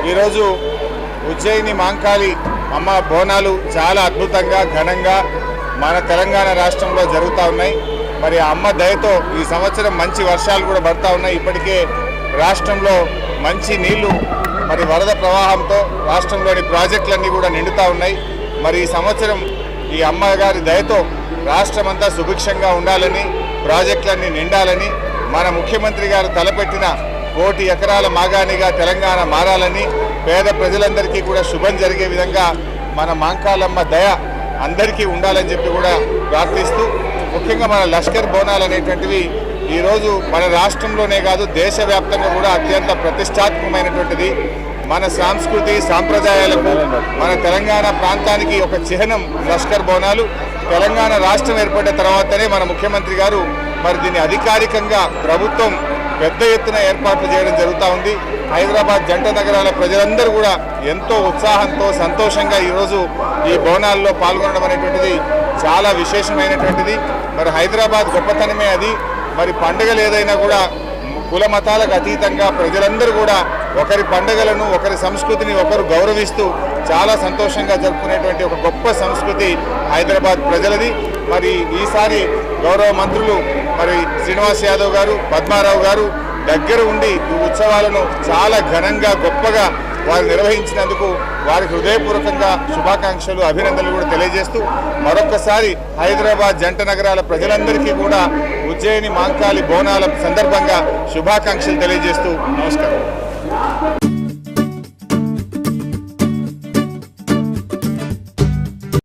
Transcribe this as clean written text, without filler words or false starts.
ఈరోజు ఉజ్జయిని మాంకాళి అమ్మ బోనాలు చాలా అద్భుతంగా ఘనంగా మన తెలంగాణ రాష్ట్రంలో జరుగుతూ ఉన్నాయి. మరి ఆ అమ్మ దయతో ఈ సంవత్సరం మంచి వర్షాలు కూడా పడుతూ ఉన్నాయి. ఇప్పటికే రాష్ట్రంలో మంచి నీళ్లు మరి వరద ప్రవాహంతో రాష్ట్రంలోని ప్రాజెక్టులన్నీ కూడా నిండుతూ ఉన్నాయి. మరి ఈ సంవత్సరం ఈ అమ్మగారి దయతో రాష్ట్రమంతా సుభిక్షంగా ఉండాలని, ప్రాజెక్టులన్నీ నిండాలని, మన ముఖ్యమంత్రి గారు తలపెట్టిన 1 కోటి ఎకరాల మాగాణిగా తెలంగాణ మారాలని, పేద ప్రజలందరికీ కూడా శుభం జరిగే విధంగా మన మాంకాళమ్మ దయ అందరికీ ఉండాలని చెప్పి కూడా ప్రార్థిస్తూ, ముఖ్యంగా మన లష్కర్ బోనాలు అనేటువంటివి ఈరోజు మన రాష్ట్రంలోనే కాదు దేశవ్యాప్తంగా కూడా అత్యంత ప్రతిష్టాత్మకమైనటువంటిది. మన సంస్కృతి సాంప్రదాయాలకు మన తెలంగాణ ప్రాంతానికి ఒక చిహ్నం లష్కర్ బోనాలు. తెలంగాణ రాష్ట్రం ఏర్పడిన తర్వాతనే మన ముఖ్యమంత్రి గారు మరి దీన్ని అధికారికంగా ప్రభుత్వం పెద్ద ఎత్తున ఏర్పాట్లు చేయడం జరుగుతూ ఉంది. హైదరాబాద్ జంట నగరాల ప్రజలందరూ కూడా ఎంతో ఉత్సాహంతో సంతోషంగా ఈరోజు ఈ బోనాల్లో పాల్గొనడం అనేటువంటిది చాలా విశేషమైనటువంటిది. మరి హైదరాబాద్ గొప్పతనమే అది. మరి పండుగలు ఏదైనా కూడా కుల మతాలకు అతీతంగా ప్రజలందరూ కూడా ఒకరి పండుగలను, ఒకరి సంస్కృతిని ఒకరు గౌరవిస్తూ చాలా సంతోషంగా జరుపుకునేటువంటి ఒక గొప్ప సంస్కృతి హైదరాబాద్ ప్రజలది. మరి ఈసారి గౌరవ మంత్రులు మరి శ్రీనివాస్ యాదవ్ గారు, పద్మారావు గారు దగ్గర ఉండి ఈ ఉత్సవాలను చాలా ఘనంగా గొప్పగా వారు నిర్వహించినందుకు వారికి హృదయపూర్వకంగా శుభాకాంక్షలు, అభినందనలు కూడా తెలియజేస్తూ మరొక్కసారి హైదరాబాద్ జంట నగరాల ప్రజలందరికీ కూడా ఉజ్జయిని మాంకాళి బోనాల సందర్భంగా శుభాకాంక్షలు తెలియజేస్తూ నమస్కారం.